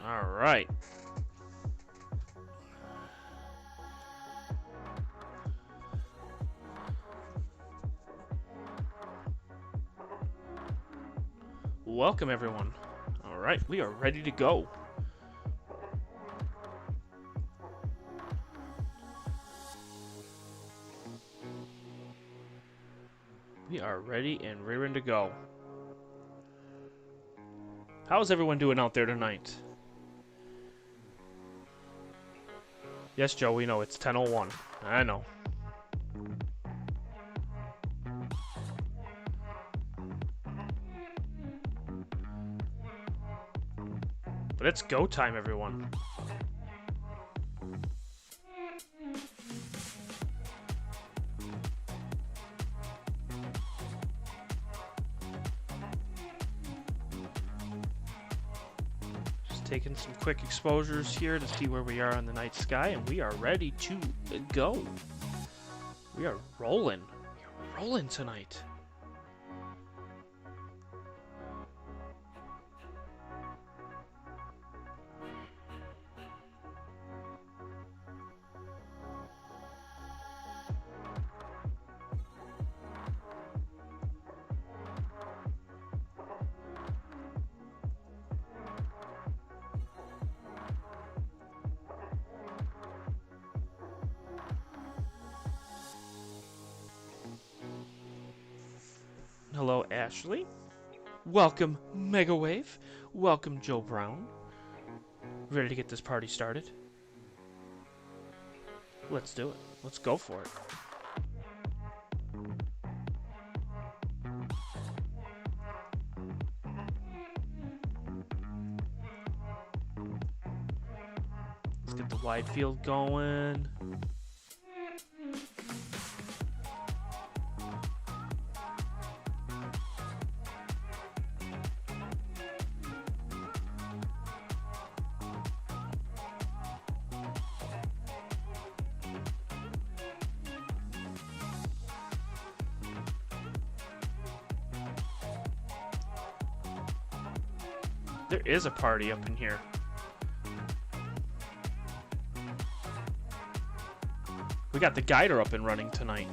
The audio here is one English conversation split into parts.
All right. Welcome, everyone. All right, we are ready to go. We are ready and rearing to go. How's everyone doing out there tonight? Yes, Joe, we know it's 10:01. I know. But it's go time, everyone. Just taking some quick exposures here to see where we are on the night sky, and we are ready to go. We are rolling. We are rolling tonight. Hello, Ashley. Welcome, Megawave. Welcome, Joe Brown. Ready to get this party started? Let's do it. Let's go for it. Let's get the wide field going. There is a party up in here. We got the guider up and running tonight.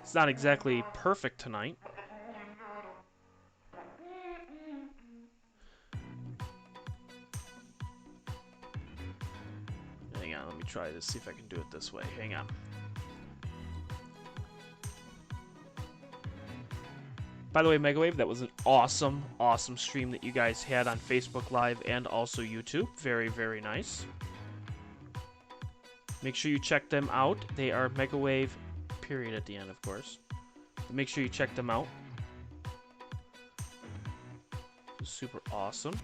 It's not exactly perfect tonight. Hang on, let me try this, see if I can do it this way. Hang on. By the way, Megawave, that was an awesome, awesome stream that you guys had on Facebook Live and also YouTube. Very, very nice. Make sure you check them out. They are Megawave, period at the end, of course. Make sure you check them out. Super awesome.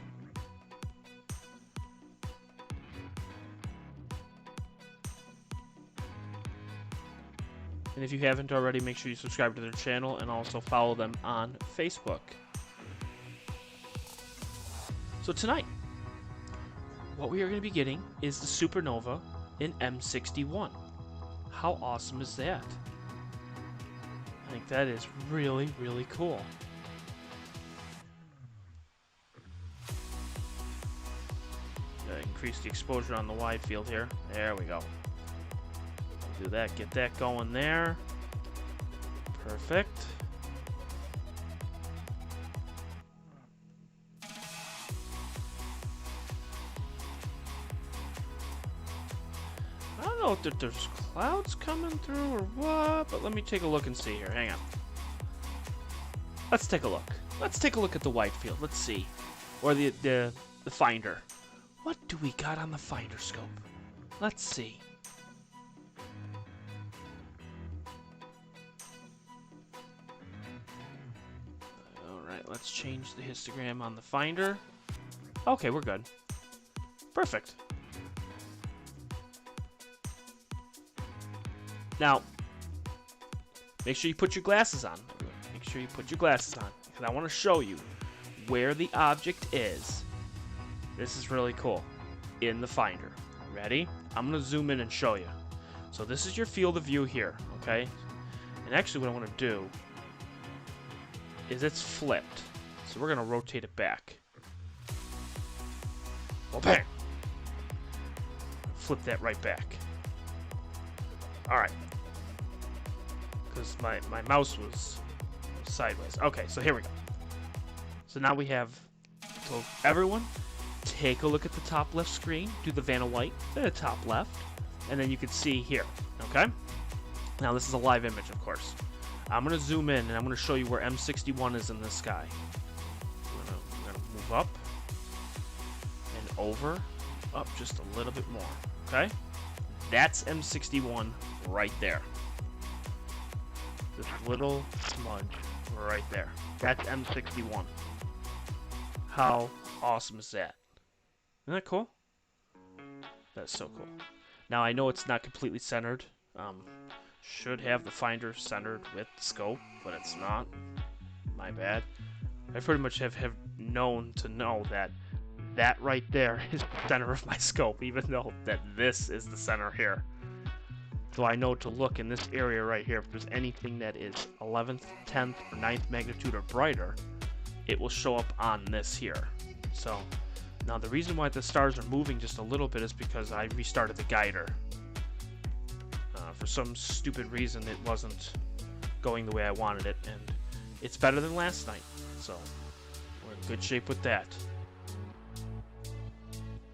And if you haven't already, make sure you subscribe to their channel and also follow them on Facebook. So tonight, what we are going to be getting is the Supernova in M61. How awesome is that? I think that is really, really cool. Gotta increase the exposure on the wide field here. There we go. Do that, get that going there. Perfect. I don't know if there's clouds coming through or what, but let me take a look and see here. Hang on. Let's take a look. Let's take a look at the wide field. Let's see. Or the finder. What do we got on the finder scope? Let's see. Let's change the histogram on the finder. Okay, we're good. Perfect. Now, make sure you put your glasses on. Make sure you put your glasses on, because I want to show you where the object is. This is really cool. In the finder. Ready? I'm going to zoom in and show you. So this is your field of view here, okay? And actually what I want to do is it's flipped. So we're going to rotate it back. Well, bang! Flip that right back. Alright. Because my mouse was sideways. Okay, so here we go. So now we have... So everyone, take a look at the top left screen. Do the Vanna White at the top left. And then you can see here. Okay? Now this is a live image, of course. I'm going to zoom in and I'm going to show you where M61 is in the sky. I'm going to move up and over, up just a little bit more. Okay? That's M61 right there. This little smudge right there. That's M61. How awesome is that? Isn't that cool? That's so cool. Now I know it's not completely centered. Should have the finder centered with the scope, but it's not. My bad. I pretty much have known to know that that right there is the center of my scope, even though that this is the center here. So I know to look in this area right here. If there's anything that is 11th, 10th, or 9th magnitude or brighter, it will show up on this here. So now the reason why the stars are moving just a little bit is because I restarted the guider. For some stupid reason, it wasn't going the way I wanted it, and it's better than last night, so we're in good shape with that.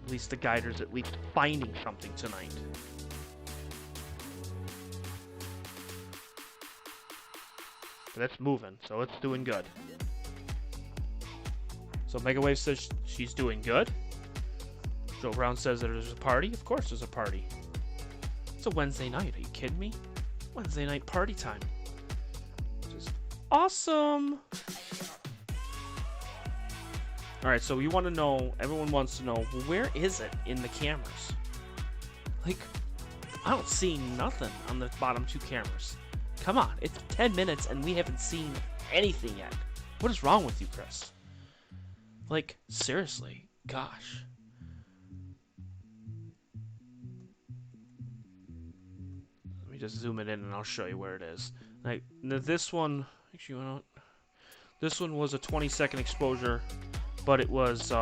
At least the guider's at least finding something tonight. But that's moving, so it's doing good. So Megawave says she's doing good. Joe Brown says that there's a party. Of course there's a party. It's a Wednesday night. Are you kidding me? Wednesday night party time. Just awesome. Alright, so you want to know, everyone wants to know, well, where is it in the cameras? Like, I don't see nothing on the bottom two cameras. Come on, it's 10 minutes and we haven't seen anything yet. What is wrong with you, Chris? Like, seriously, gosh. Just zoom it in and I'll show you where it is. Like this one, actually, this one was a 20-second exposure, but it was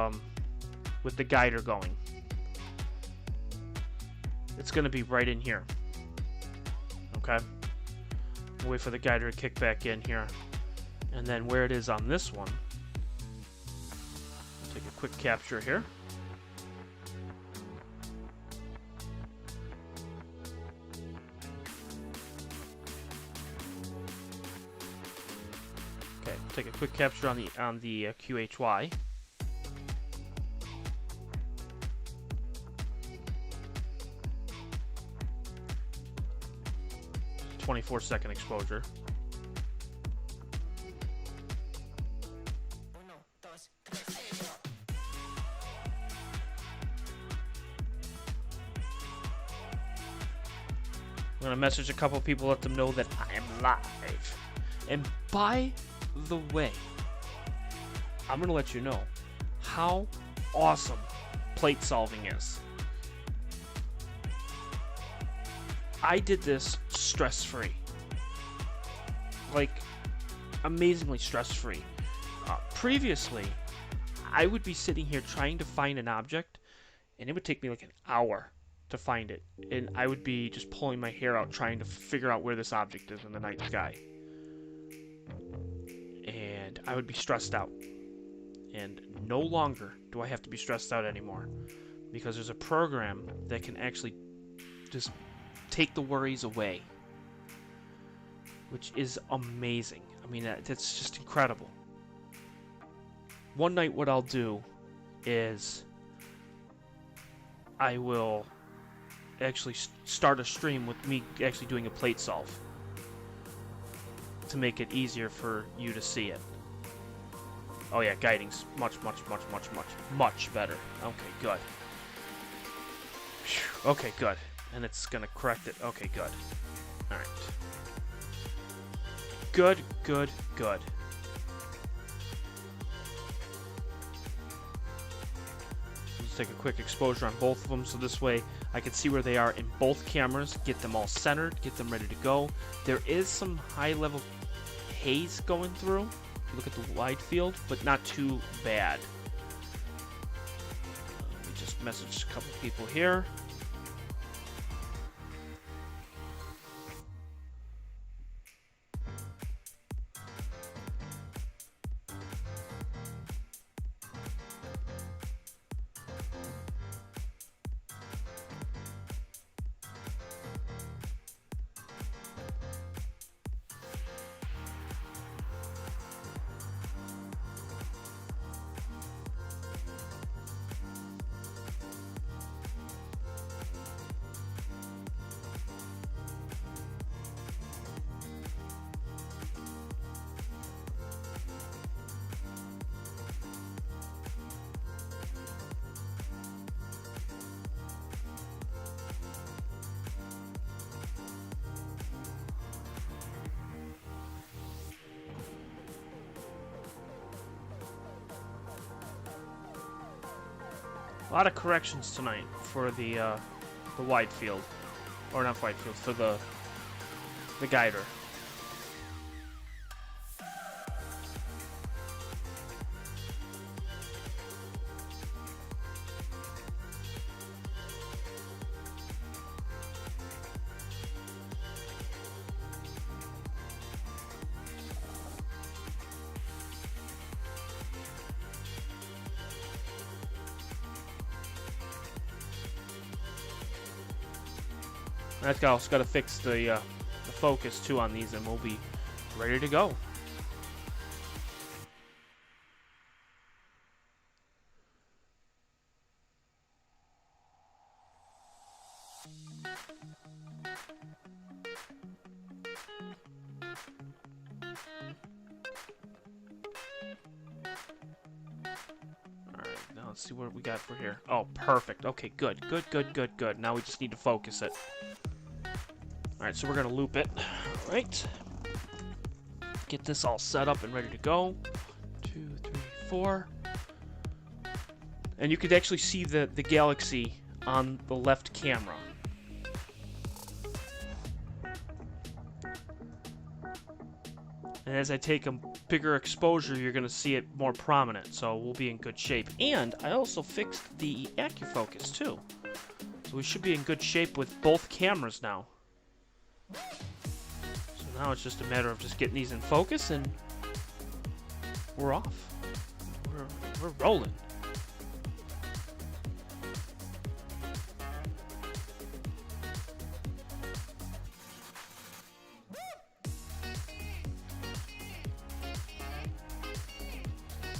with the guider going. It's gonna be right in here. Okay. We'll wait for the guider to kick back in here, and then where it is on this one. I'll take a quick capture here. Take a quick capture on the QHY. "24-second exposure. I'm gonna message a couple people, let them know that I am live. And by the way, I'm gonna let you know how awesome plate solving is. I did this stress-free, like amazingly stress-free. Previously, I would be sitting here trying to find an object, and it would take me like an hour to find it, and I would be just pulling my hair out trying to figure out where this object is in the night sky. And I would be stressed out. And no longer do I have to be stressed out anymore, because there's a program that can actually just take the worries away, which is amazing. I mean, that's just incredible. One night what I'll do is I will actually start a stream with me actually doing a plate solve to make it easier for you to see it. Oh yeah, guiding's much better. Okay, good. Whew, okay, good. And it's gonna correct it. Okay, good. Alright. Good. Let's take a quick exposure on both of them, so this way I can see where they are in both cameras, get them all centered, get them ready to go. There is some high-level haze going through, if you look at the wide field, but not too bad. Let me just message a couple people here. A lot of corrections tonight for the wide field, or not wide field, for the guider. That's also got to fix the focus too on these, and we'll be ready to go. Alright, now let's see what we got for here. Oh, perfect. Okay, good. Good. Now we just need to focus it. Alright, so we're going to loop it. Alright. Get this all set up and ready to go. 2, 3, 4. And you could actually see the galaxy on the left camera. And as I take a bigger exposure, you're going to see it more prominent, so we'll be in good shape. And I also fixed the AccuFocus too. So we should be in good shape with both cameras now. So now it's just a matter of just getting these in focus, and we're off. We're rolling.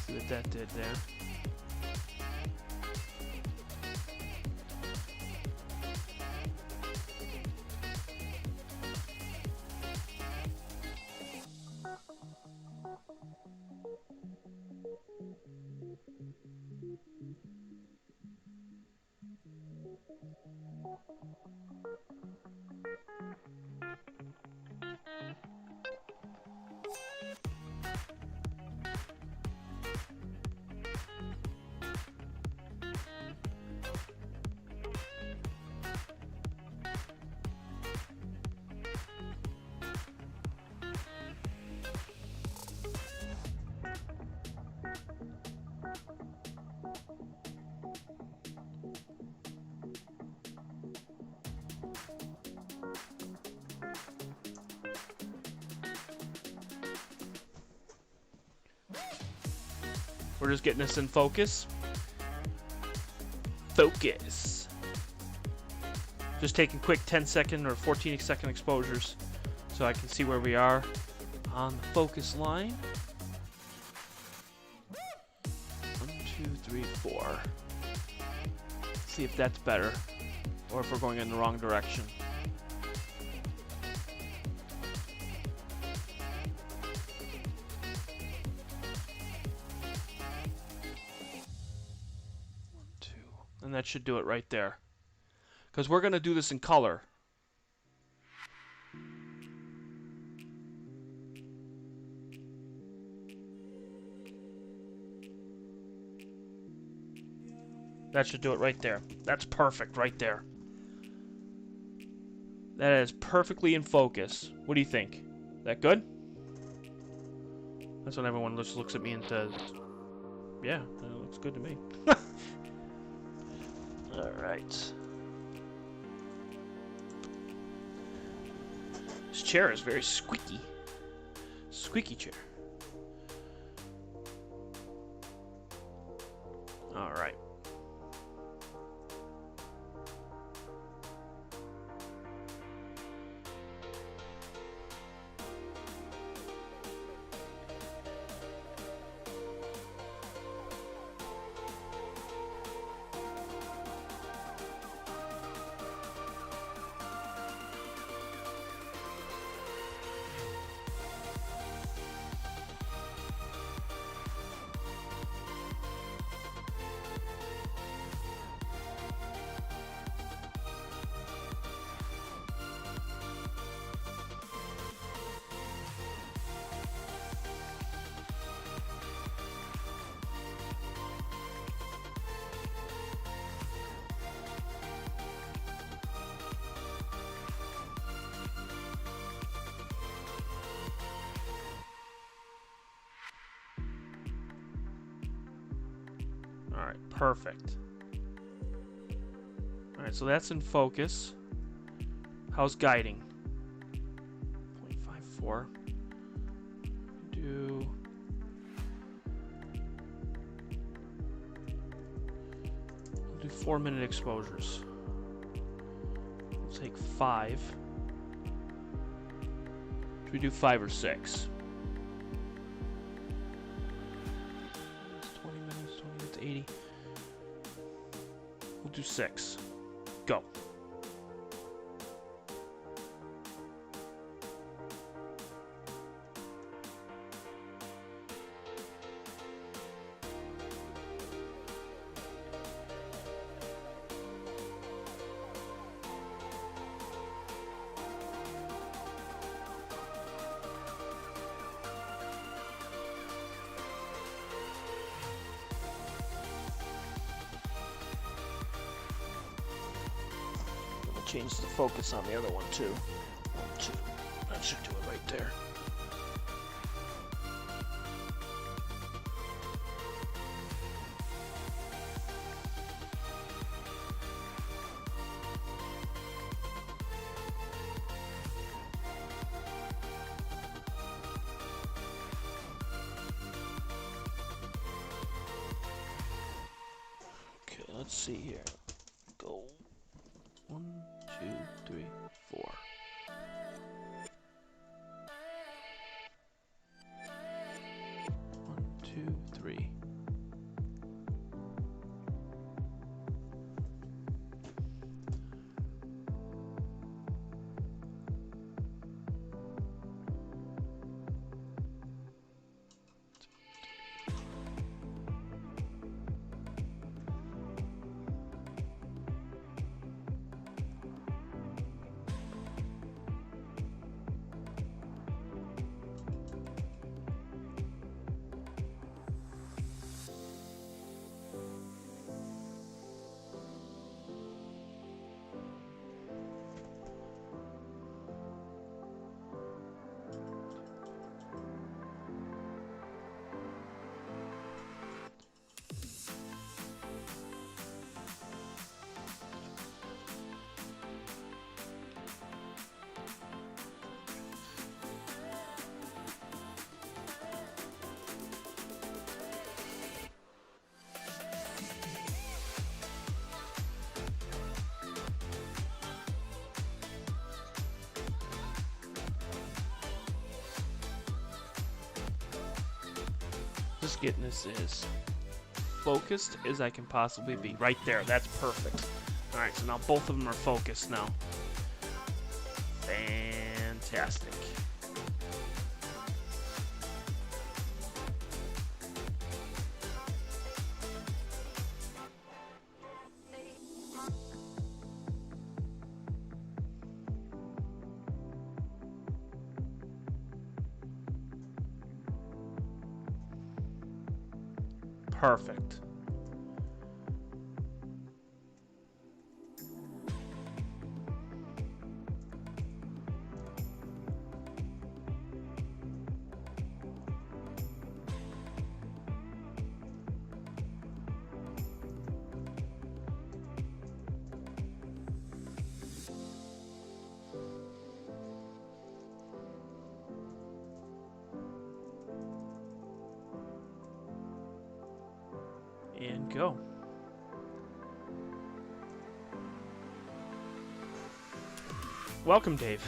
See what that did there. We're just getting this in focus. Focus. Just taking quick 10-second or 14-second exposures so I can see where we are on the focus line. 1, 2, 3, 4. See if that's better, or if we're going in the wrong direction. And that should do it right there. Because we're going to do this in color. That should do it right there. That's perfect right there. That is perfectly in focus. What do you think? That good? That's when everyone just looks at me and says, yeah, that looks good to me. All right. This chair is very squeaky. Squeaky chair. All right. All right, perfect. All right, so that's in focus. How's guiding? 0.54. We'll do 4-minute exposures. We'll take 5. Should we do 5 or 6? 20 minutes, 80. We'll do 6. Go. Change the focus on the other one too. 1, 2. That should do it right there. Okay, let's see here. Go. 1, 2, 3, 4. One, two, three. Just getting this as focused as I can possibly be. Right there, that's perfect. Alright, so now both of them are focused now. Fantastic. Perfect. And go. Welcome, Dave.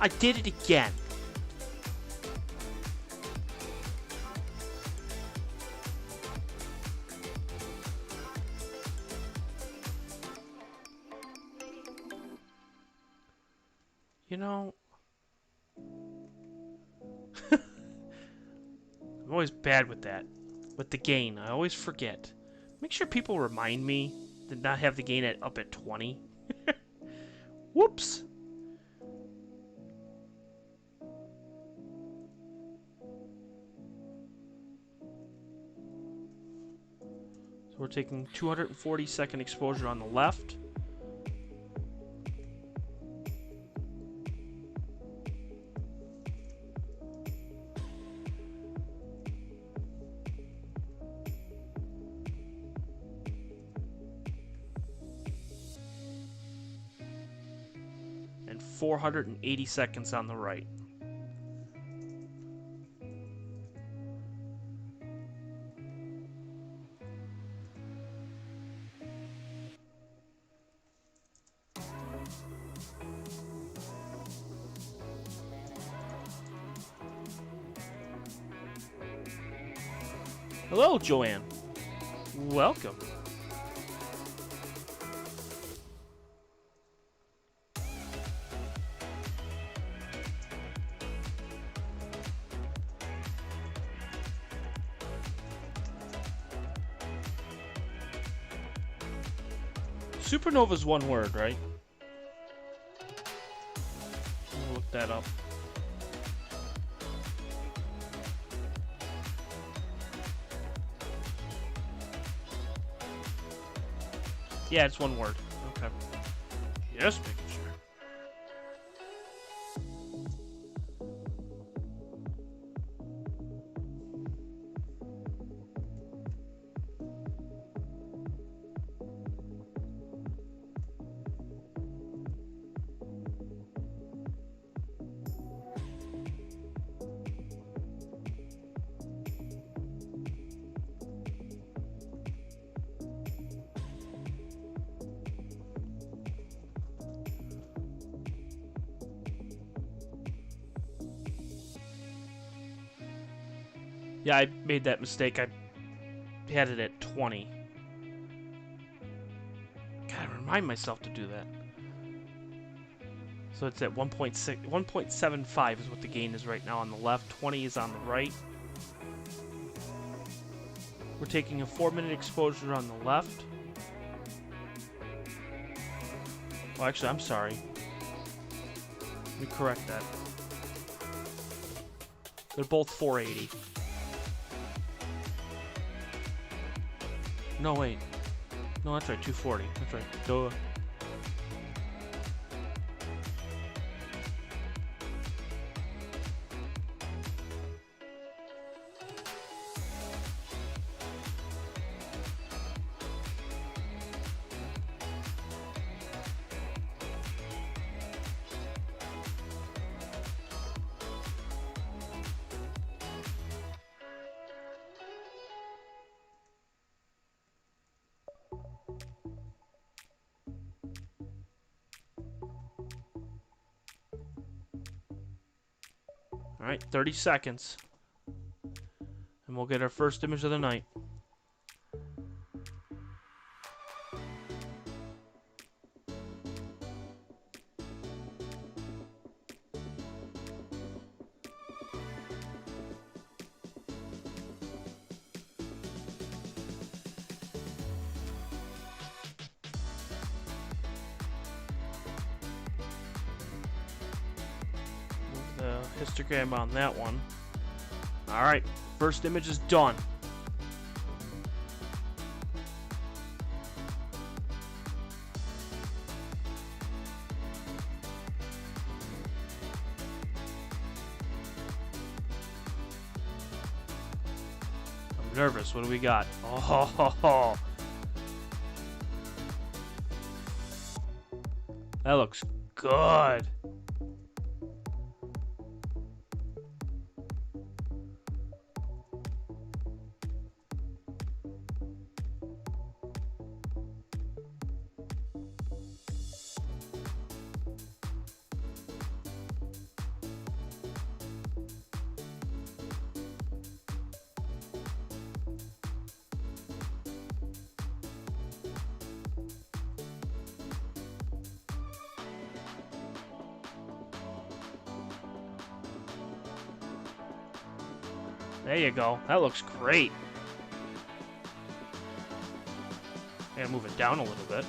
I did it again. You know, I'm always bad with that. With the gain, I always forget. Make sure people remind me to not have the gain up at 20. Whoops. So we're taking 240-second exposure on the left. And 480 seconds on the right. Hello, Joanne. Welcome. Supernova's one word, right? I'll look that up. Yeah, it's one word. Okay. Yes, making sure. Yeah, I made that mistake. I had it at 20. Gotta remind myself to do that. So it's at 1.6, 1.75 is what the gain is right now on the left. 20 is on the right. We're taking a 4-minute exposure on the left. Well, actually, I'm sorry. Let me correct that. They're both 480. No, wait. No, that's right, 240. That's right. Duh. All right, 30 seconds. And we'll get our first image of the night. Histogram on that one. Alright, first image is done. I'm nervous. What do we got? Oh, that looks good. There you go. That looks great. And move it down a little bit.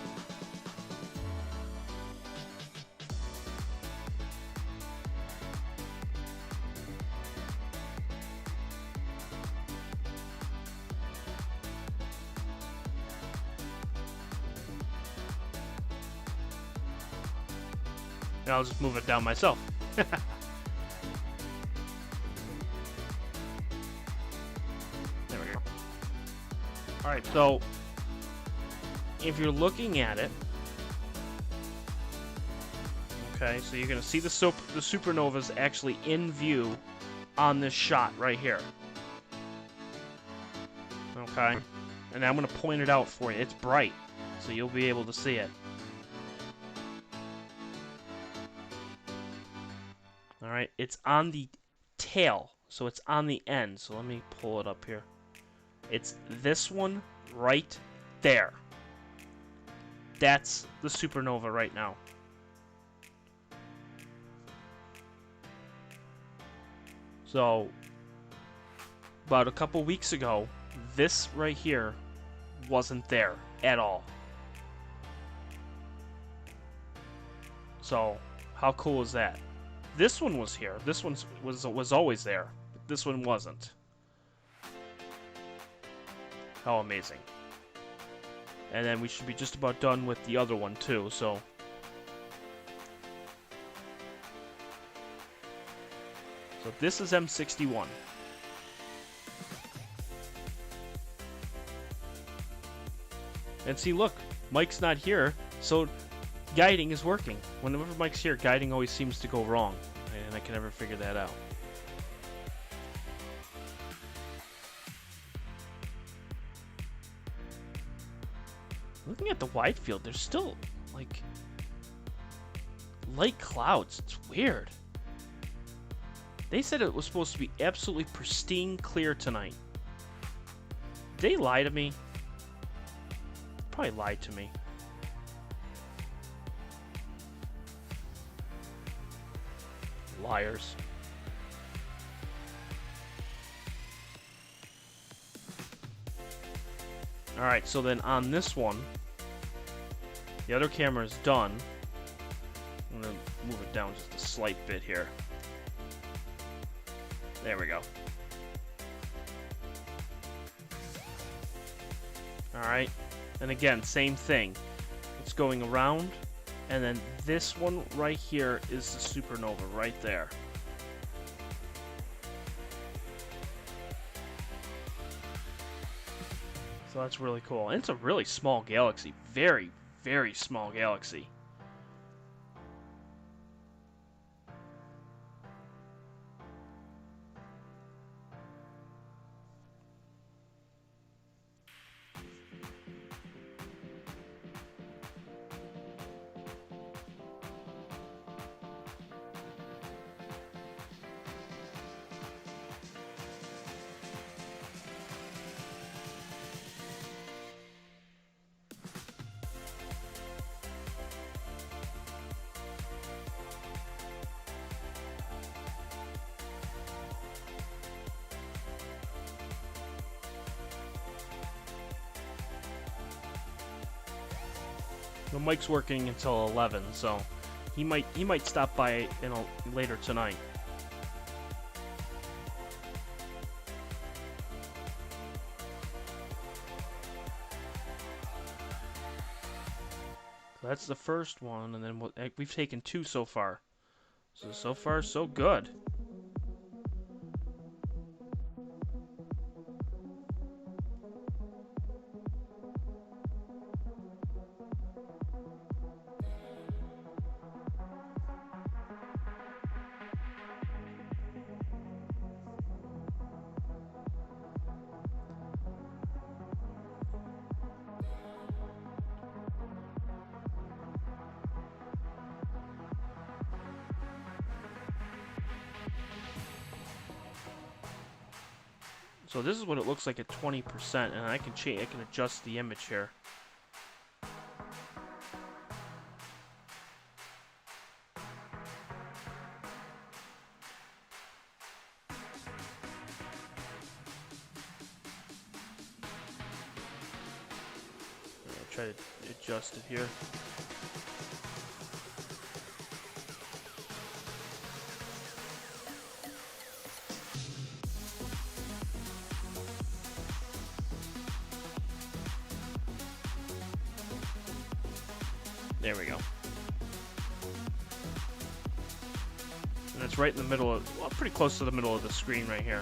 Now I'll just move it down myself. Alright, so if you're looking at it, okay, so you're going to see the supernovas actually in view on this shot right here. Okay, and I'm going to point it out for you. It's bright, so you'll be able to see it. Alright, it's on the tail, so it's on the end. So let me pull it up here. It's this one right there. That's the supernova right now. So, about a couple weeks ago, this right here wasn't there at all. So, how cool is that? This one was here. This one was always there. But this one wasn't. How amazing. And then we should be just about done with the other one too, so. So this is M61. And see, look, Mike's not here, so guiding is working. Whenever Mike's here, guiding always seems to go wrong, and I can never figure that out. Looking at the wide field, there's still, like, light clouds. It's weird. They said it was supposed to be absolutely pristine clear tonight. Did they lie to me? Probably lied to me. Liars. Alright, so then on this one, the other camera is done. I'm going to move it down just a slight bit here. There we go. Alright, and again, same thing. It's going around, and then this one right here is the supernova right there. So that's really cool. And it's a really small galaxy. Very, very small galaxy. The mic's working until 11, so he might stop by later tonight. So that's the first one, and then we've taken 2 so far. So far, so good. So this is what it looks like at 20%, and I can adjust the image here. I'll try to adjust it here. There we go. And it's right in the middle of, well, pretty close to the middle of the screen right here.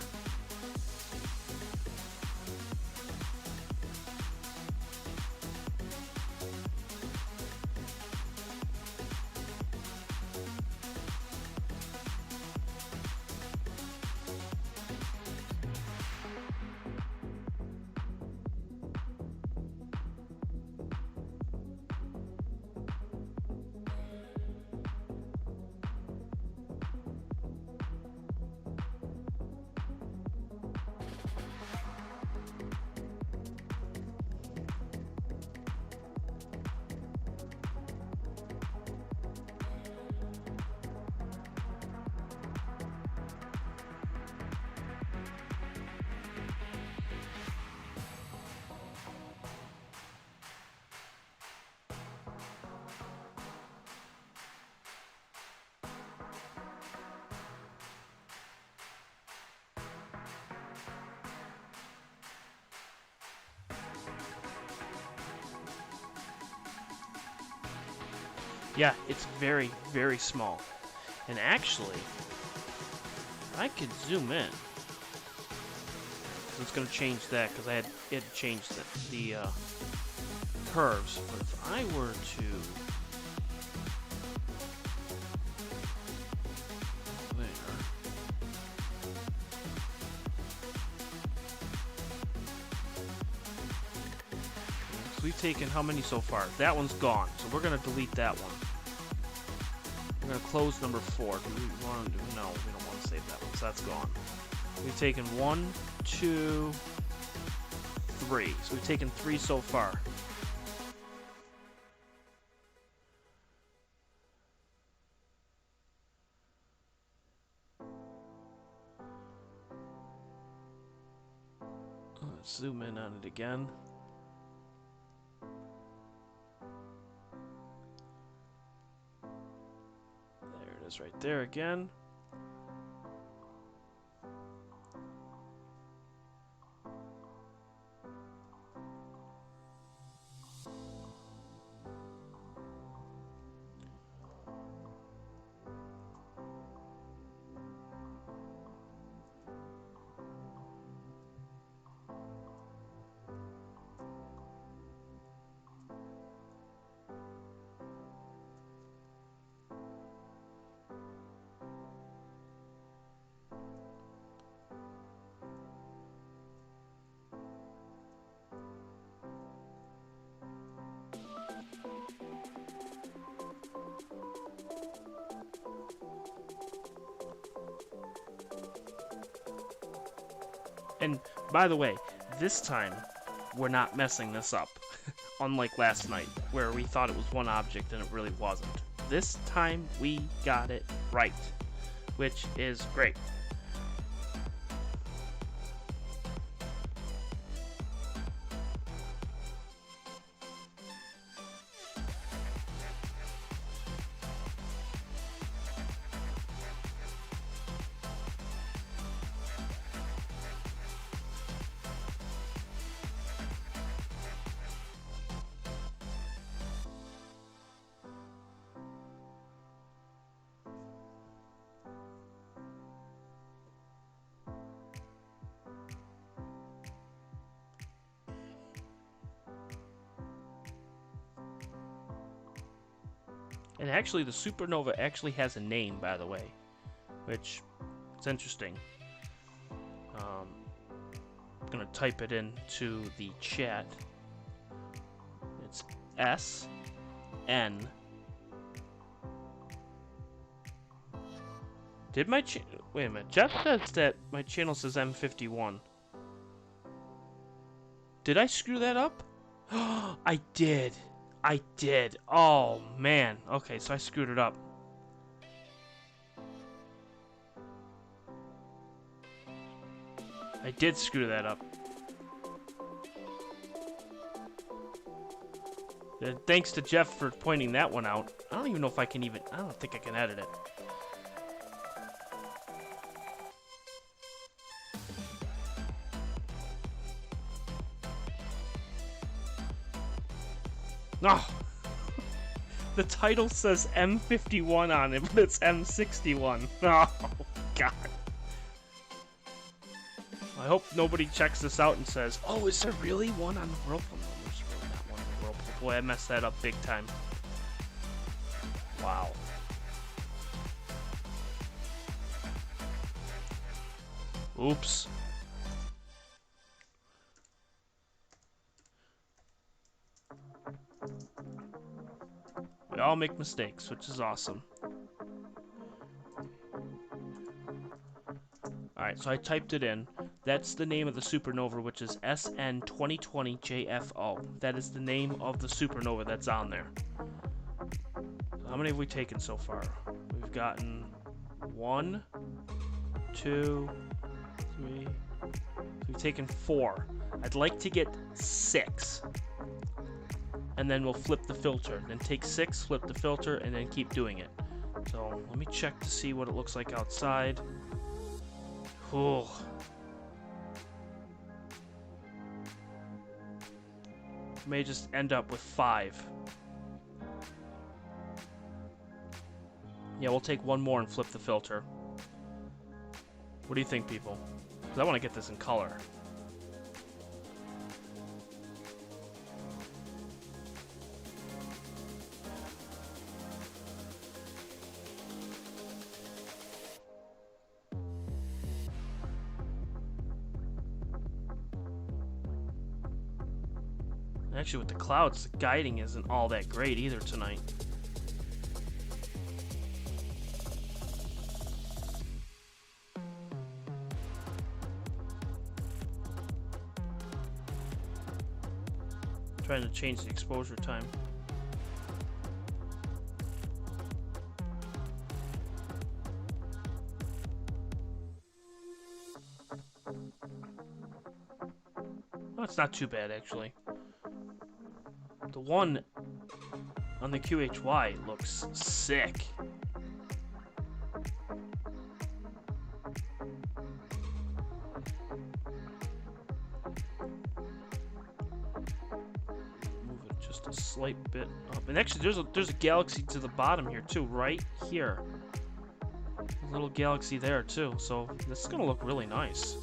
Yeah, it's very, very small. And actually, I could zoom in. So it's going to change that because I had it changed the curves. But if I were to... There. So we've taken how many so far? That one's gone. So we're going to delete that one. We're going to close number 4. Do we want to do? No, we don't want to save that one, so that's gone. We've taken 1, 2, 3. So we've taken 3 so far. Let's zoom in on it again. Right there again. And by the way, this time we're not messing this up. Unlike last night, where we thought it was one object and it really wasn't. This time we got it right, which is great. And actually, the Supernova actually has a name, by the way, which is interesting. I'm gonna type it into the chat. It's SN. Did my wait a minute? Jeff says that my channel says M51. Did I screw that up? I did. I did. Oh man. Okay, so I screwed it up. I did screw that up. Thanks to Jeff for pointing that one out. I don't even know if I can even... I don't think I can edit it. Oh! The title says M51 on it, but it's M61. Oh, God. I hope nobody checks this out and says, oh, is there really one on the Whirlpool? No, there's really not one on the Whirlpool. Boy, I messed that up big time. Wow. Oops. We all make mistakes, which is awesome. Alright, so I typed it in. That's the name of the supernova, which is SN2020JFO. That is the name of the supernova that's on there. So how many have we taken so far? We've gotten 1, 2, 3. So we've taken 4. I'd like to get 6. And then we'll flip the filter. Then take 6, flip the filter, and then keep doing it. So let me check to see what it looks like outside. Oh. May just end up with 5. Yeah, we'll take one more and flip the filter. What do you think, people? Because I want to get this in color. Actually, with the clouds, the guiding isn't all that great either tonight. Trying to change the exposure time. Oh, it's not too bad, actually. The one on the QHY looks sick. Move it just a slight bit up. And actually, there's a galaxy to the bottom here too, right here. A little galaxy there too. So this is gonna look really nice.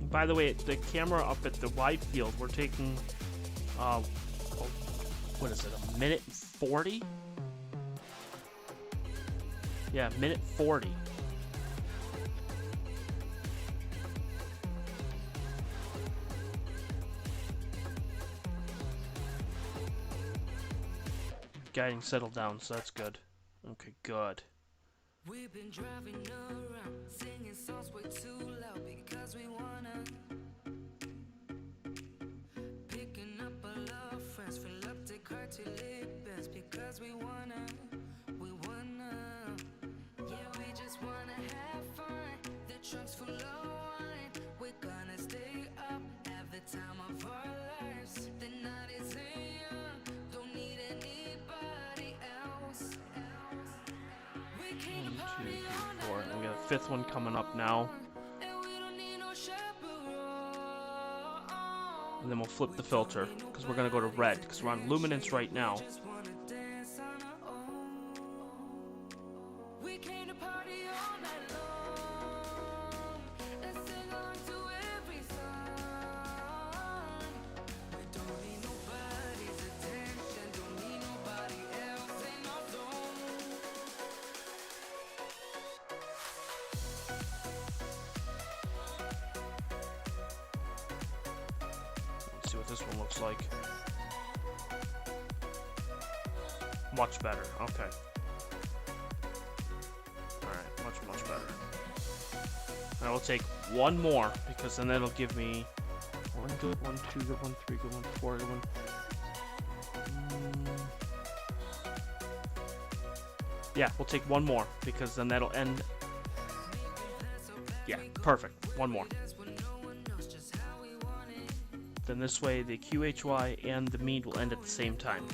By the way, the camera up at the wide field, we're taking, what is it, a minute and 40? Yeah, minute 40. Guiding settled down, so that's good. Okay, good. We've been driving around, singing songs way too loud because we wanna. Picking up our love friends, fill up the car to live best because we wanna. Yeah, we just wanna have fun. The trunk's full of wine. We're gonna stay up And we got a fifth one coming up now. And then we'll flip the filter, because we're going to go to red, because we're on luminance right now. Let's see what this one looks like. Much better. Okay. Alright, much better. I will take one more, because then that'll give me 1 good, 1 2 good, 1 3 good, 1 4 good, 1. Yeah, we'll take one more, because then that'll end. Yeah, perfect. One more. Then this way the QHY and the mean will end at the same time.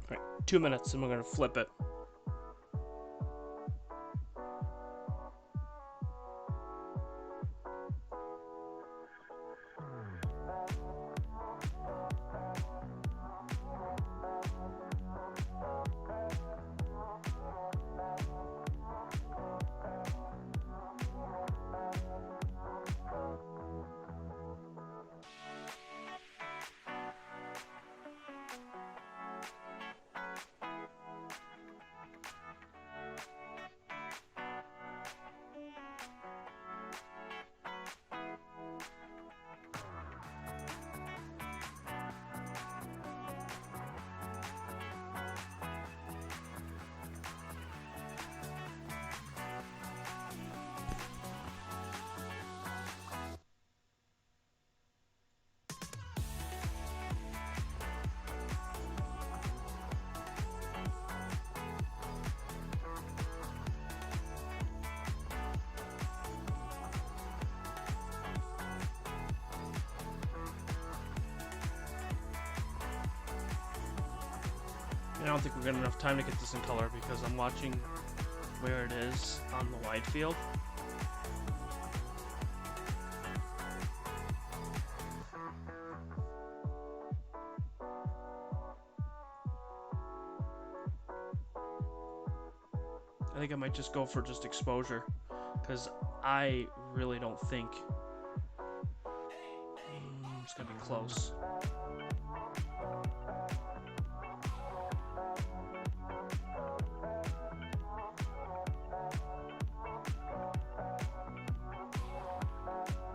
Alright, 2 minutes and we're going to flip it. I don't think we're getting enough time to get this in color because I'm watching where it is on the wide field. I think I might just go for just exposure because I really don't think it's gonna be close.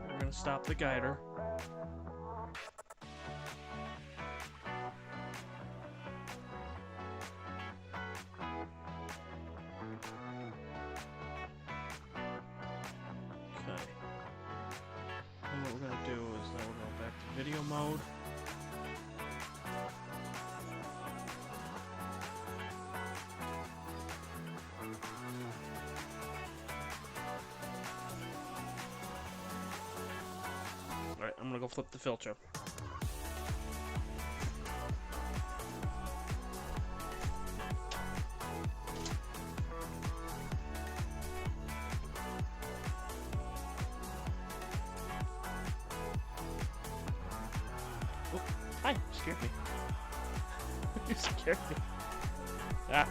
We're gonna stop the guider. video mode. Alright, I'm gonna go flip the filter. Oh, hi, you scared me. You scared me. Ah.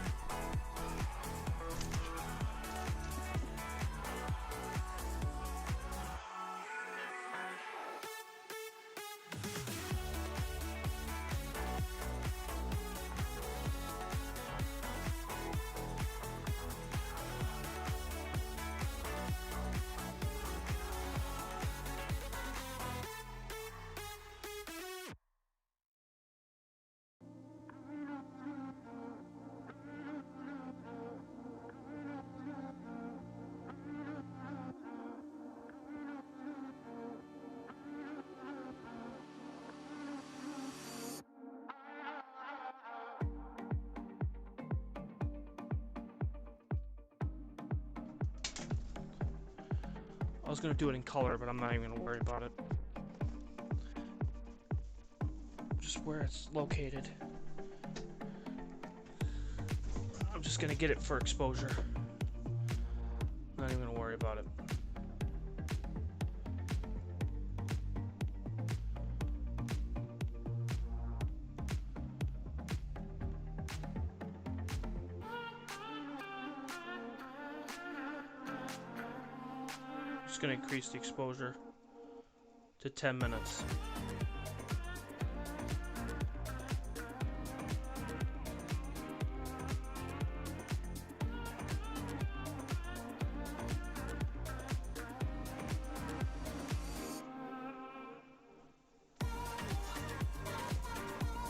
I was gonna do it in color, but I'm not even gonna worry about it. Just where it's located. I'm just gonna get it for exposure. Not even gonna worry about it. Just gonna increase the exposure to 10 minutes.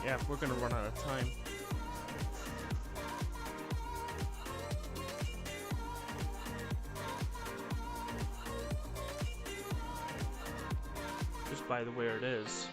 Yeah, we're gonna run out of time. Just by the where it is.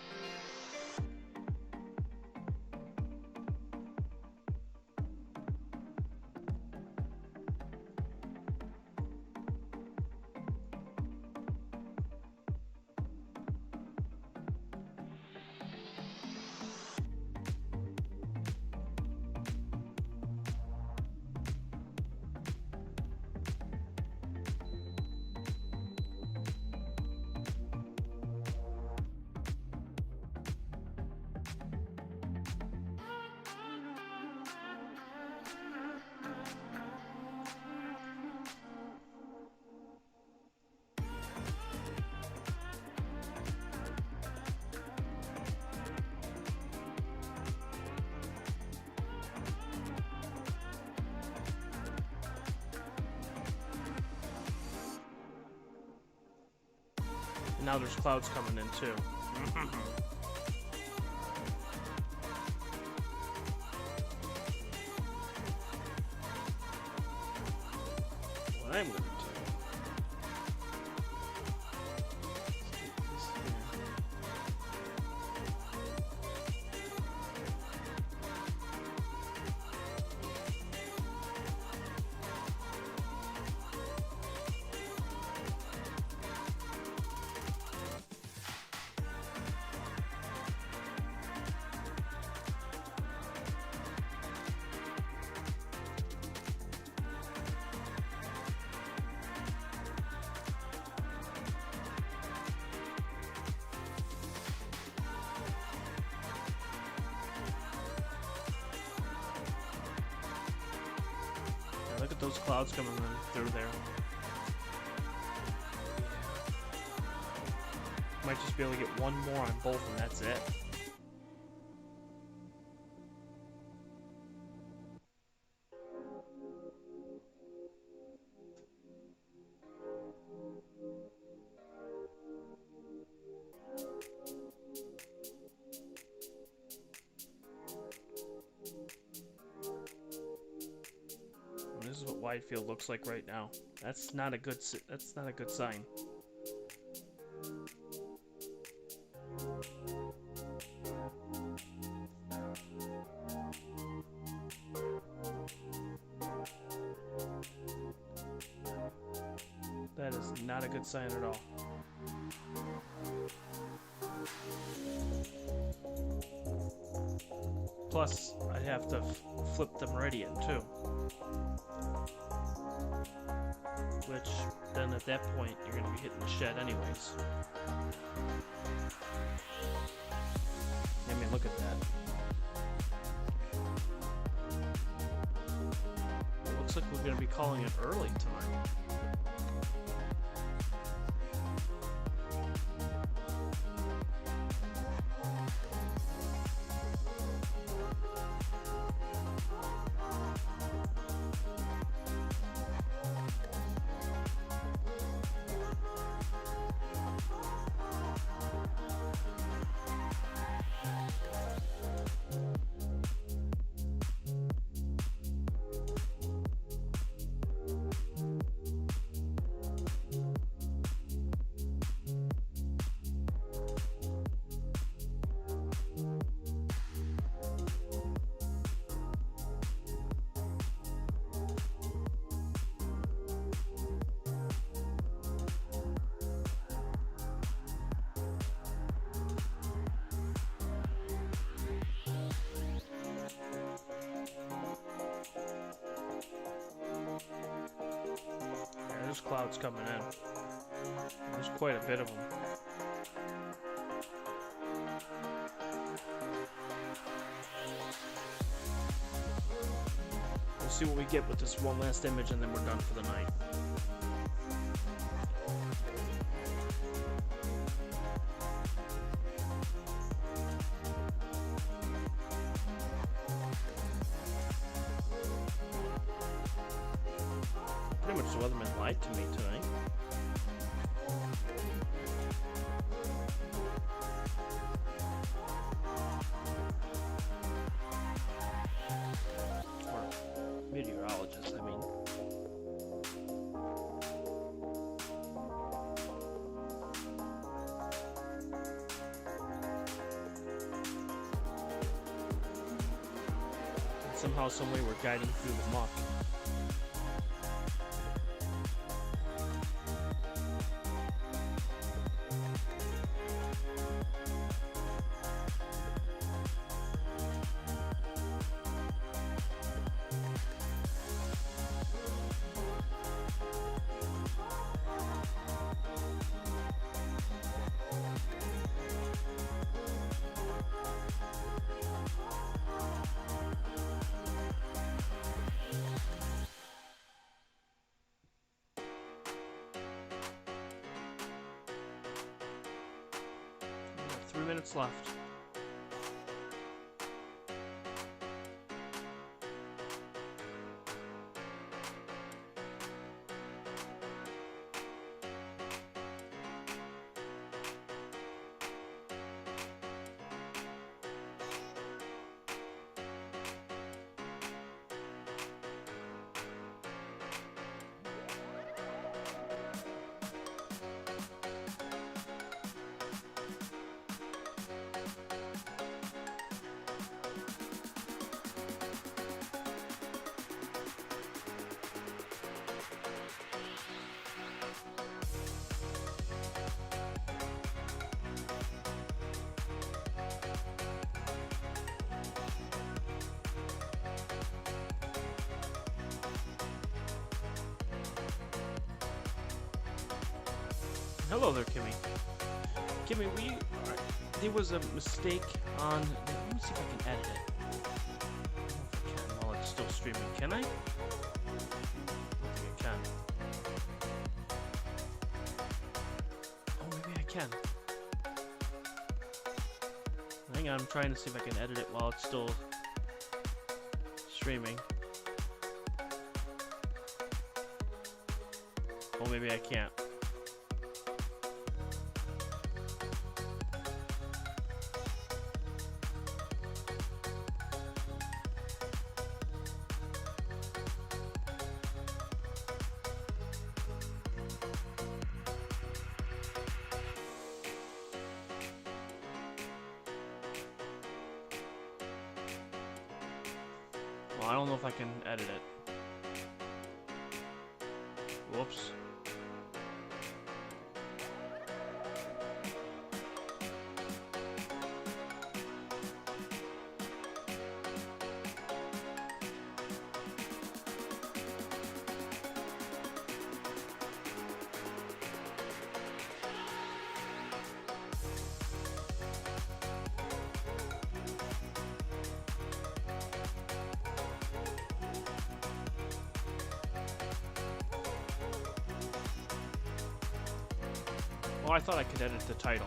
And now there's clouds coming in too. What I'm gonna do. Look at those clouds coming through there. Might just be able to get one more on both and that's it. This is what wide field looks like right now. That's not a good sign. is not a good sign at all. Plus, I'd have to flip the meridian too. Which, then at that point, you're going to be hitting the shed anyways. I mean, look at that. It looks like we're going to be calling it early tonight. There's clouds coming in. There's quite a bit of them. We'll see what we get with this one last image and then we're done for the night. Pretty much the weatherman lied to me tonight. Or meteorologist, I mean. And somehow, someway, we're guiding through the muck. We have 3 minutes left. Hello there, Kimmy. Kimmy, there was a mistake on... Let me see if I can edit it. I don't know if I can while it's still streaming. Can I? I don't think I can. Oh, maybe I can. Hang on, I'm trying to see if I can edit it while it's still streaming. Oh, maybe I can't. Well, I don't know if I can edit it. Whoops. I thought I could edit the title.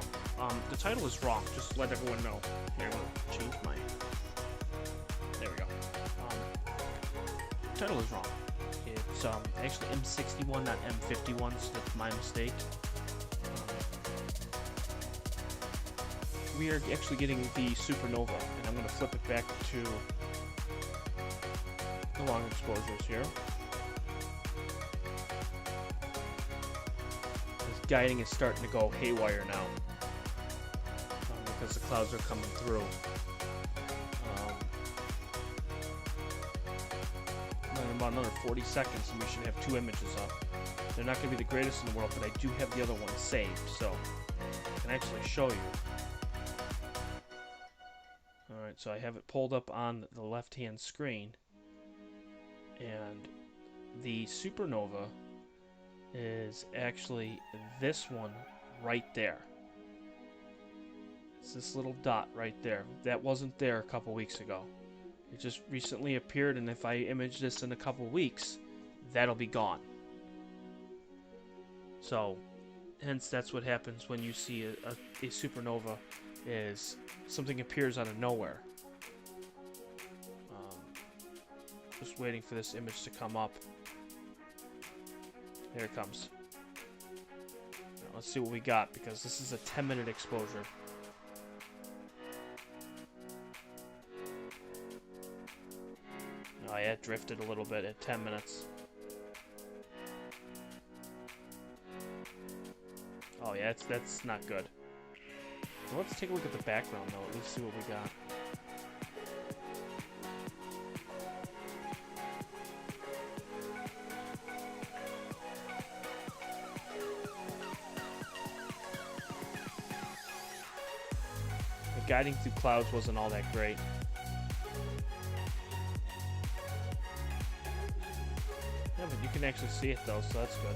The title is wrong. Just let everyone know. Here, I'm gonna change my... There we go. The title is wrong. It's actually M61, not M51, so that's my mistake. We are actually getting the Supernova, and I'm going to flip it back to the long exposures here. This guiding is starting to go haywire now, because the clouds are coming through. In about another 40 seconds, and we should have 2 images up. They're not going to be the greatest in the world, but I do have the other one saved, so I can actually show you. Alright, so I have it pulled up on the left-hand screen, and the Supernova is actually this one right there. It's this little dot right there. That wasn't there a couple weeks ago. It just recently appeared, and if I image this in a couple weeks, that'll be gone. So, hence that's what happens when you see a supernova, is something appears out of nowhere. Just waiting for this image to come up. Here it comes. Now, let's see what we got, because this is a 10-minute exposure. Oh yeah, it drifted a little bit at 10 minutes. Oh yeah, that's not good. Well, let's take a look at the background though, at least see what we got. The guiding through clouds wasn't all that great. Yeah, but you can actually see it though, so that's good.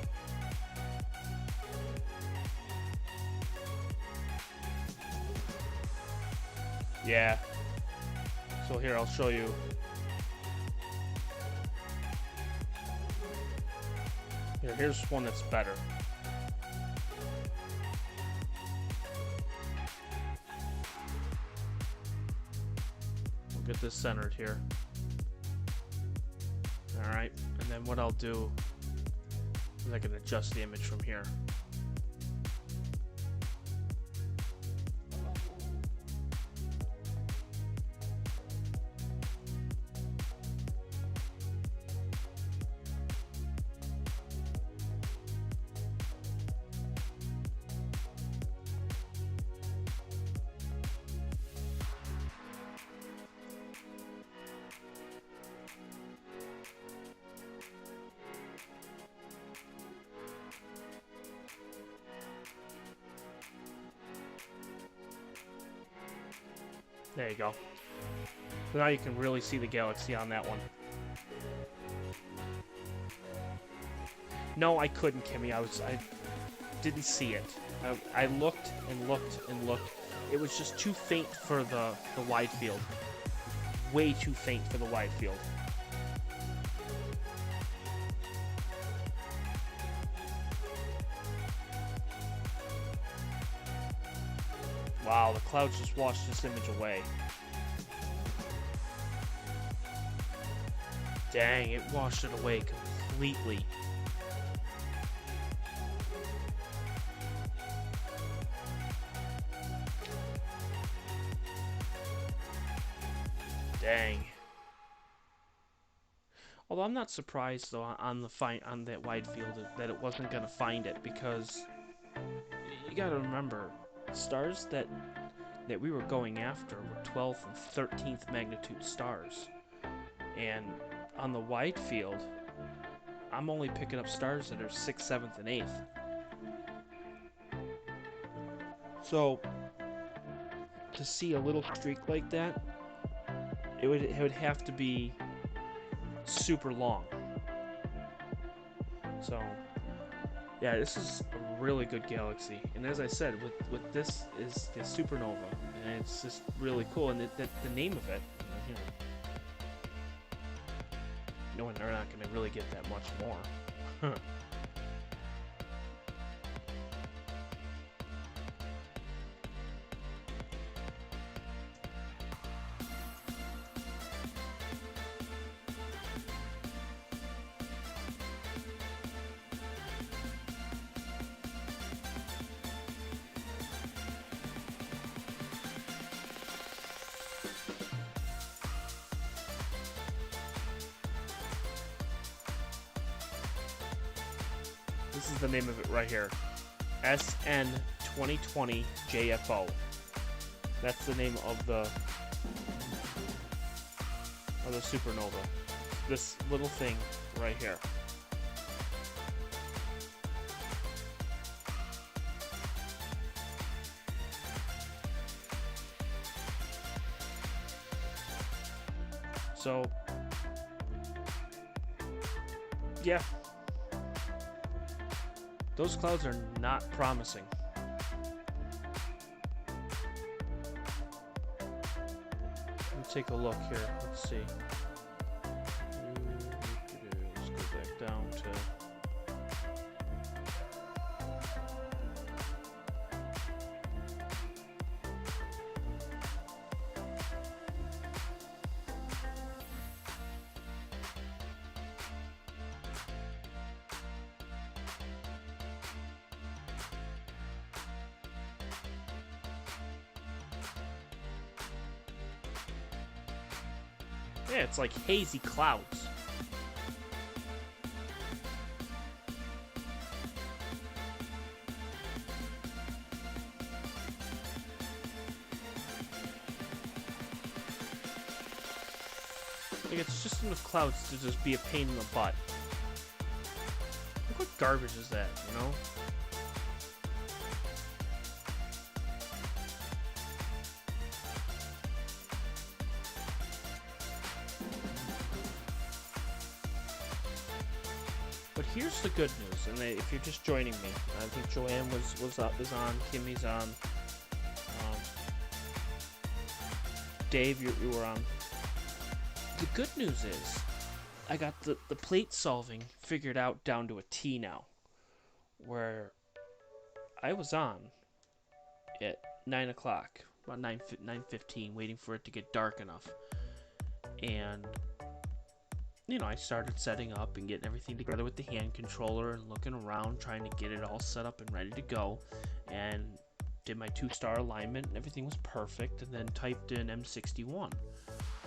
Yeah. So here, I'll show you. Here's one that's better. We'll get this centered here. Alright, and then what I'll do is I can adjust the image from here. There you go. So now you can really see the galaxy on that one. No, I couldn't, Kimmy. I didn't see it. I looked and looked and looked. It was just too faint for the wide field. Way too faint for the wide field. Wow, the clouds just washed this image away. Dang, it washed it away completely. Dang. Although I'm not surprised though on that wide field that it wasn't gonna find it, because you gotta remember, stars that we were going after were 12th and 13th magnitude stars, and on the wide field I'm only picking up stars that are 6th, 7th, and 8th. So to see a little streak like that, it would have to be super long. So yeah, this is a really good galaxy, and as I said, with this is the Supernova, and it's just really cool. And the name of it, you know, they're not going to really get that much more. This is the name of it right here. SN 2020 JFO. That's the name of the supernova. This little thing right here. So, yeah. Those clouds are not promising. Let me take a look here. Let's see. Let's go back down to... Yeah, it's like hazy clouds. Like, it's just enough clouds to just be a pain in the butt. Look what garbage is that, you know? But here's the good news, and if you're just joining me, I think Joanne was on, Kimmy's on, Dave, you were on. The good news is, I got the plate solving figured out down to a T now, where I was on at 9 o'clock, about 9:15, waiting for it to get dark enough, and you know, I started setting up and getting everything together with the hand controller and looking around, trying to get it all set up and ready to go, and did my 2-star alignment, and everything was perfect, and then typed in M61.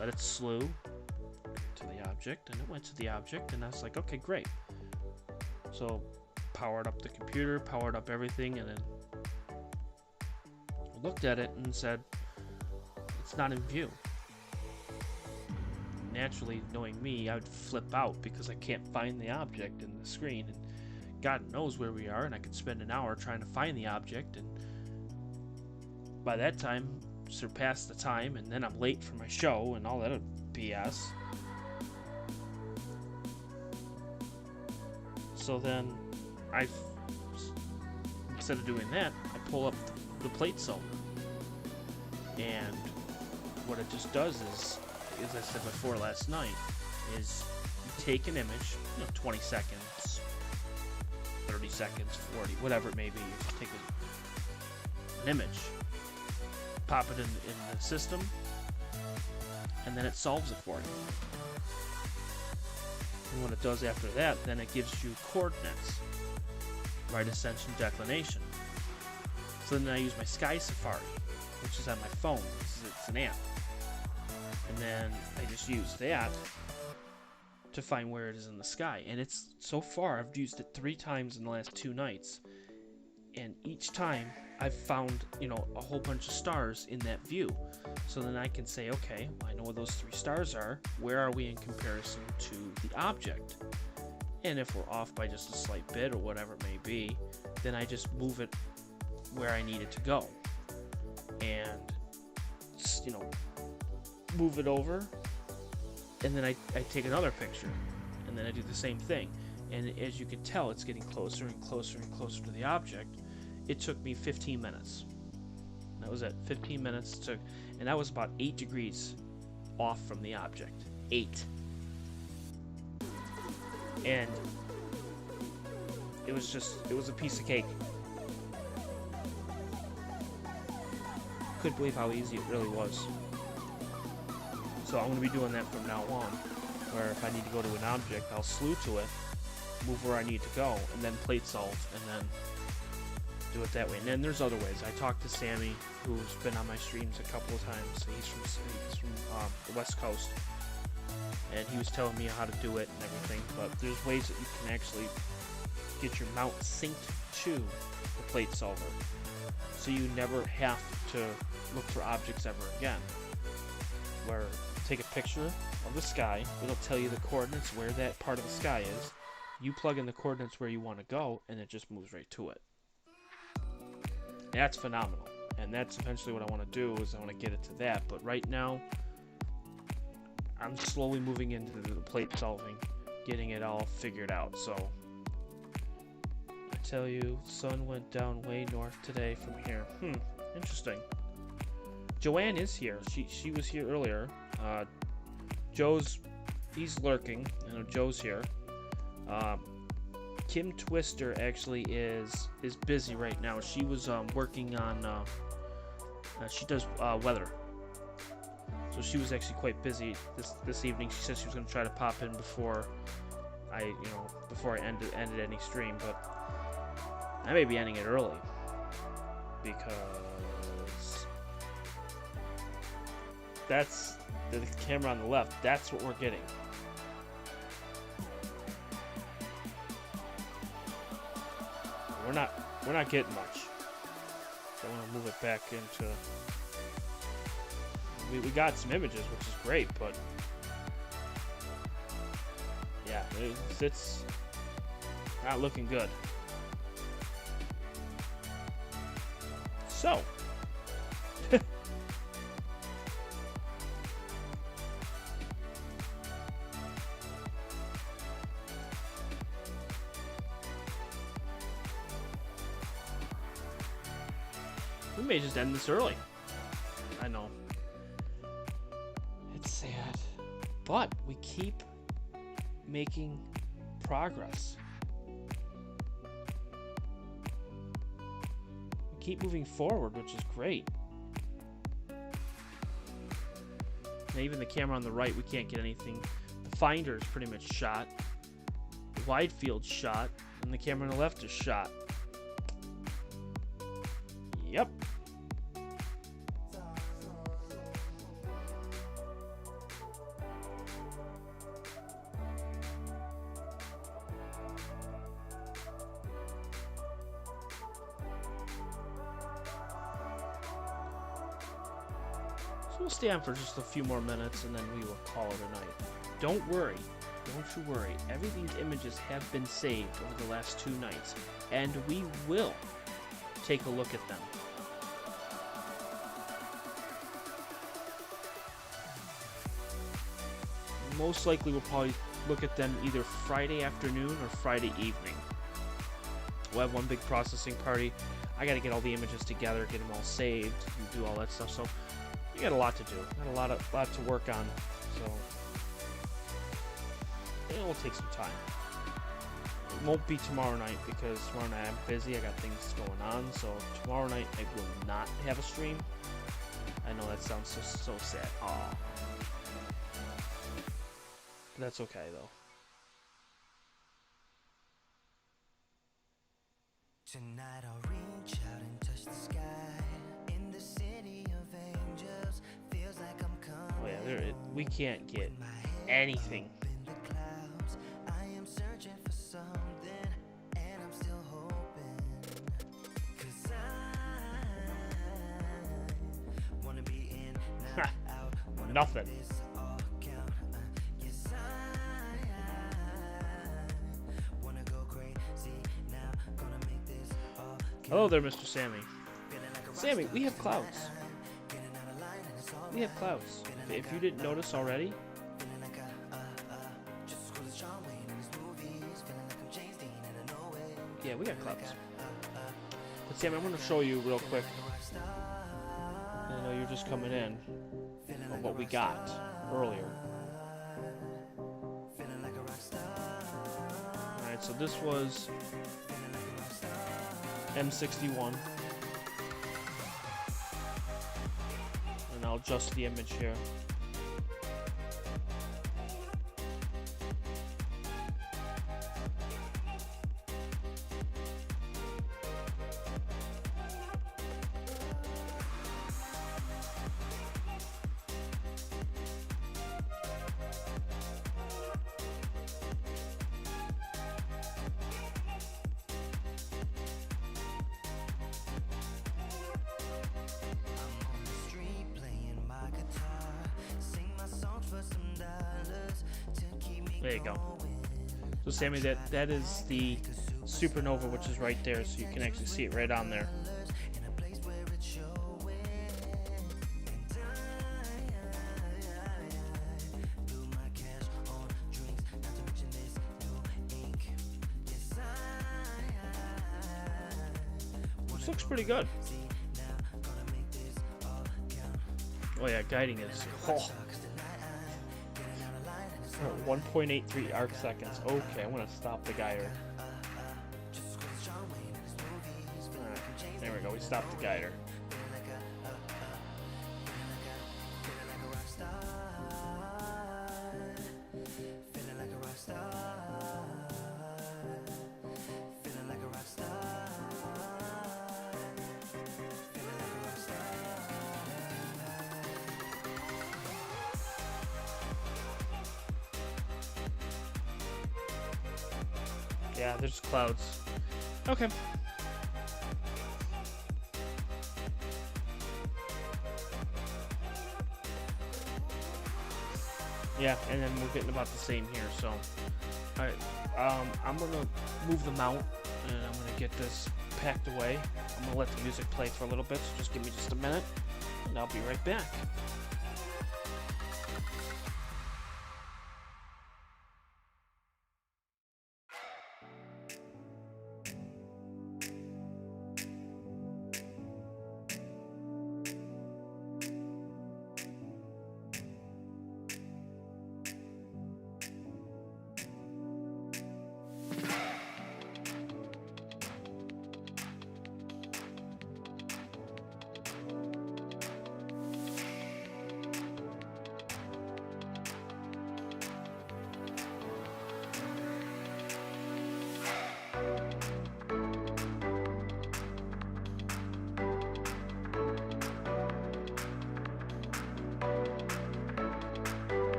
Let it slew to the object, and it went to the object, and I was like, okay, great. So, powered up the computer, powered up everything, and then looked at it and said, it's not in view. Naturally, knowing me, I would flip out because I can't find the object in the screen, and God knows where we are, and I could spend an hour trying to find the object, and by that time, surpass the time, and then I'm late for my show and all that BS. So then, instead of doing that, I pull up the plate solver, and what it just does is, as I said before last night, is you take an image, 20 seconds, 30 seconds, 40, whatever it may be, you just take an image, pop it in the system, and then it solves it for you. And what it does after that, then it gives you coordinates, right ascension, declination. So then I use my Sky Safari, which is on my phone. It's an app. And then I just use that to find where it is in the sky. And it's, so far, I've used it 3 times in the last 2 nights. And each time, I've found, a whole bunch of stars in that view. So then I can say, okay, I know where those 3 stars are. Where are we in comparison to the object? And if we're off by just a slight bit or whatever it may be, then I just move it where I need it to go. And, move it over, and then I take another picture, and then I do the same thing. And as you can tell, it's getting closer and closer and closer to the object. It took me 15 minutes. That was it. 15 minutes took, and that was about 8 degrees off from the object. 8. And it was a piece of cake. Couldn't believe how easy it really was. So I'm going to be doing that from now on, where if I need to go to an object, I'll slew to it, move where I need to go, and then plate solve, and then do it that way. And then there's other ways. I talked to Sammy, who's been on my streams a couple of times. He's from the West Coast, and he was telling me how to do it and everything. But there's ways that you can actually get your mount synced to the plate solver, so you never have to look for objects ever again. Where take a picture of the sky, it'll tell you the coordinates where that part of the sky is. You plug in the coordinates where you want to go, and it just moves right to it. That's phenomenal, and that's eventually what I want to do, is I want to get it to that. But right now, I'm slowly moving into the plate solving, getting it all figured out. So I tell you, sun went down way north today from here. Interesting. Joanne is here. She was here earlier. He's lurking. I know Joe's here. Kim Twister actually is busy right now. She was working on. She does weather, so she was actually quite busy this evening. She said she was going to try to pop in before I ended any stream, but I may be ending it early because that's the camera on the left. That's what we're getting. We're not getting much. So I want to move it back into. We got some images, which is great, but yeah, it's not looking good. So. We may just end this early. I know. It's sad. But we keep making progress. We keep moving forward, which is great. Now, even the camera on the right, we can't get anything. The finder is pretty much shot. The wide field's shot. And the camera on the left is shot. Yep. So we'll stay on for just a few more minutes and then we will call it a night. Don't worry. Don't you worry. Everything's images have been saved over the last 2 nights, and we will take a look at them. Most likely we'll probably look at them either Friday afternoon or Friday evening. We'll have one big processing party. I gotta get all the images together, get them all saved, and do all that stuff. So we got a lot to do. Got a lot to work on. So it will take some time. It won't be tomorrow night because tomorrow night I'm busy. I got things going on. So tomorrow night I will not have a stream. I know that sounds so sad. Aw. But that's okay though. Tonight I'll reach out and touch the sky. In the city of angels, feels like I'm coming. Oh yeah, we can't get anything. In the clouds, I am searching for something, and I'm still hoping. 'Cause I wanna be in, not out. Wanna Nothing. make this all count. Yes, I wanna go crazy now. Gonna make this all count. Hello there, Mr. Sammy. Sammy, we have clouds. We have clouds. If you didn't notice already. Yeah, we got clouds. But Sammy, I'm going to show you real quick. I know you're just coming in on what we got earlier. Alright, so this was M61. And I'll adjust the image here. There you go. So Sammy, that is the Supernova, which is right there, so you can actually see it right on there. Which looks pretty good. Oh yeah, guiding is 1.83 arc seconds. Okay, I want to stop the guider. Alright, there we go. We stopped the guider. Yeah, there's clouds. Okay. Yeah, and then we're getting about the same here, so. Alright, I'm gonna move the mount, and I'm gonna get this packed away. I'm gonna let the music play for a little bit, so just give me just a minute, and I'll be right back.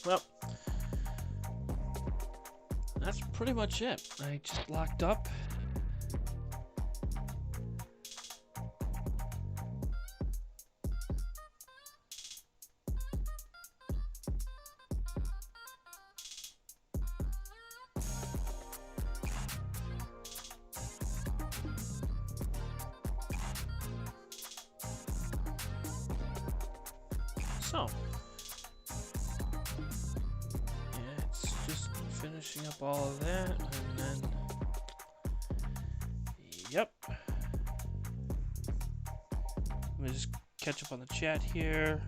Well, that's pretty much it. I just locked up. So, yeah, it's just finishing up all of that, and then, yep. Let me just catch up on the chat here.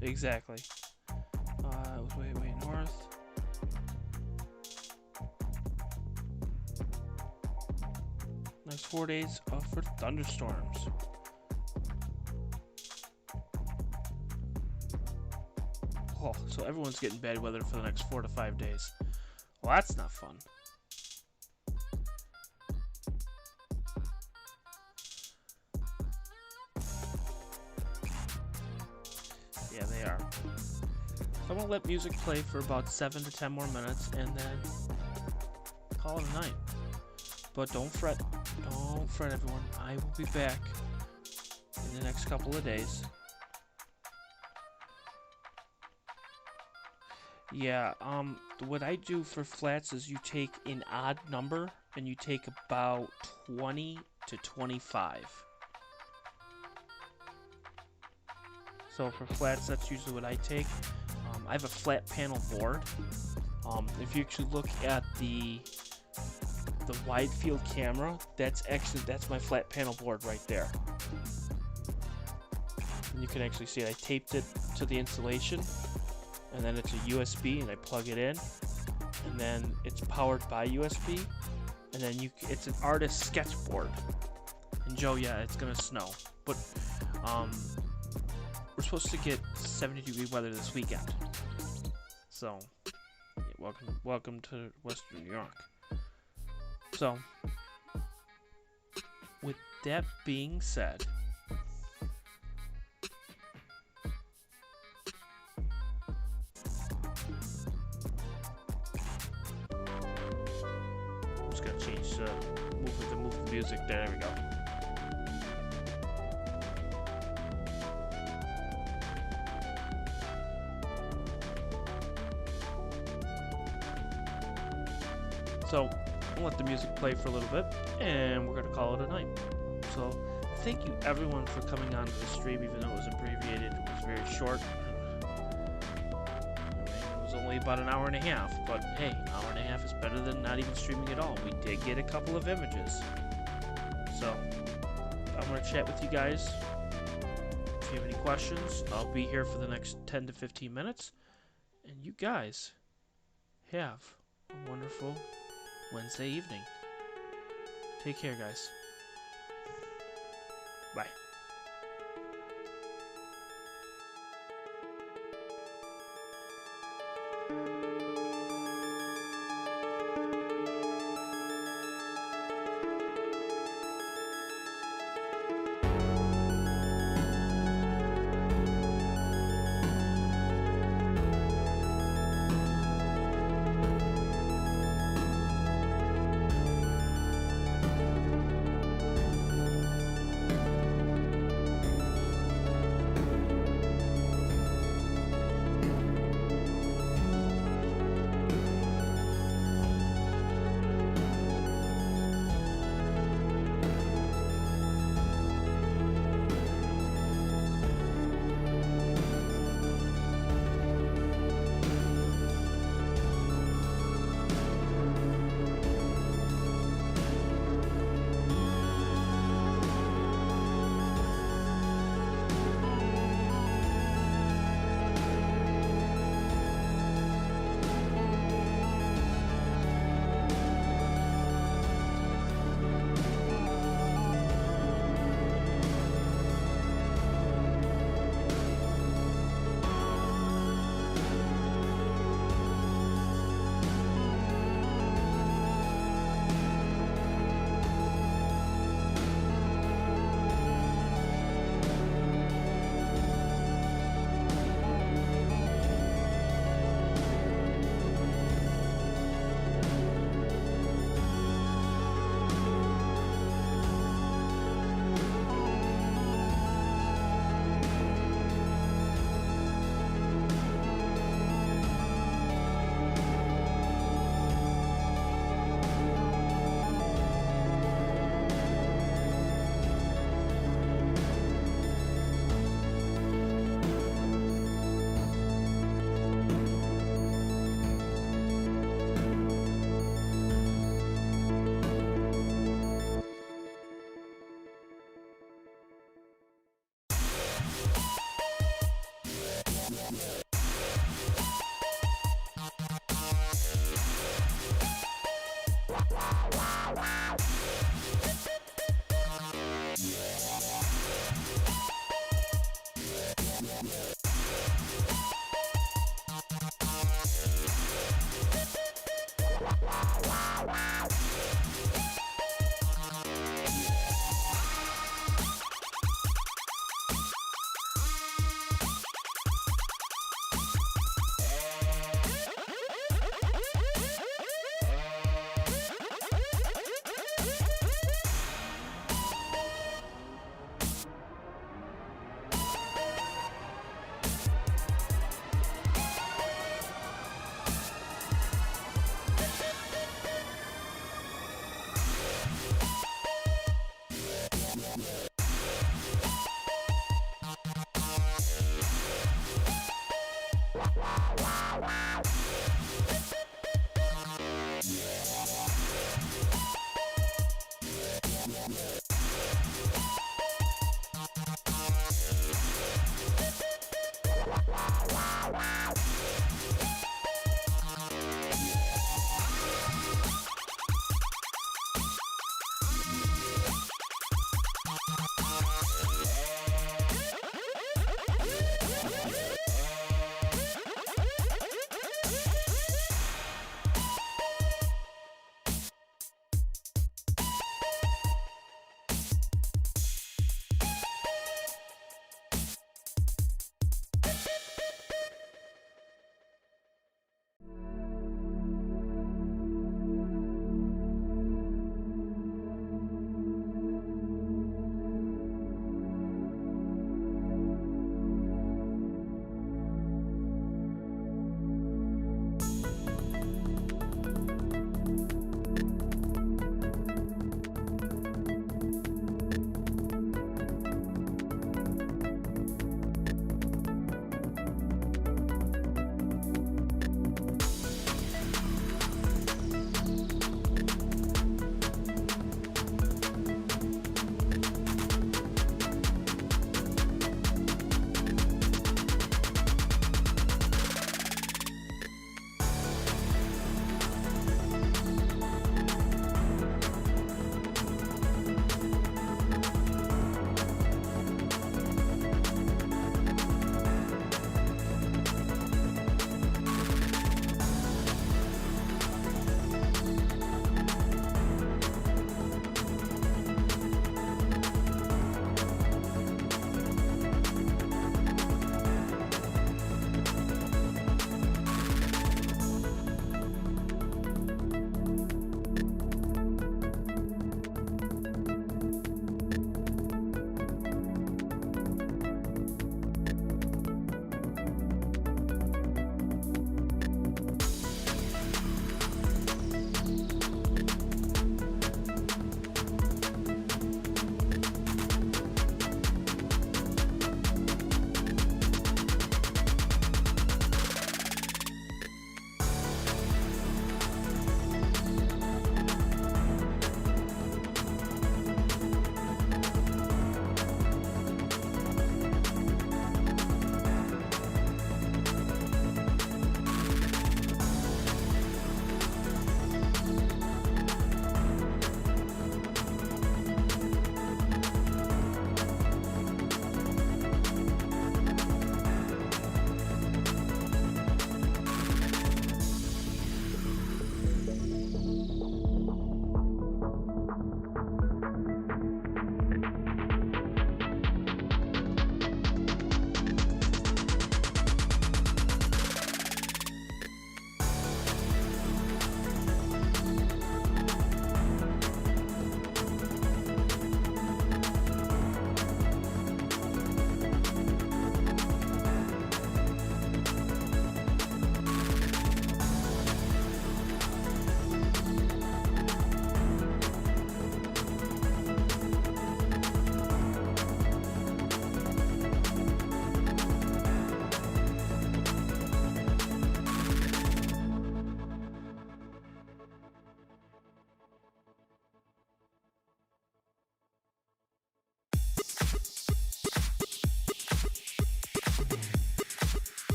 Exactly. It was way north. Next 4 days for thunderstorms. Oh, so everyone's getting bad weather for the next 4 to 5 days. Well, that's not fun. Yeah, they are. I'm gonna let music play for about 7 to 10 more minutes and then call it a night. But don't fret. Don't fret, everyone. I will be back in the next couple of days. Yeah, what I do for flats is you take an odd number and you take about 20 to 25. So for flats, that's usually what I take. I have a flat panel board. If you actually look at the wide field camera, that's my flat panel board right there. And you can actually see it. I taped it to the insulation, and then it's a USB, and I plug it in, and then it's powered by USB, and then it's an artist sketchboard. And Joe, yeah, it's gonna snow, but we're supposed to get 70-degree weather this weekend. So, yeah, welcome to Western New York. So, with that being said, I'm just gonna change move the music. There we go. So, I'll let the music play for a little bit, and we're going to call it a night. So, thank you everyone for coming on to the stream, even though it was abbreviated. It was very short. It was only about an hour and a half, but hey, an hour and a half is better than not even streaming at all. We did get a couple of images. So, I'm going to chat with you guys. If you have any questions, I'll be here for the next 10 to 15 minutes. And you guys have a wonderful Wednesday evening. Take care, guys. Bye.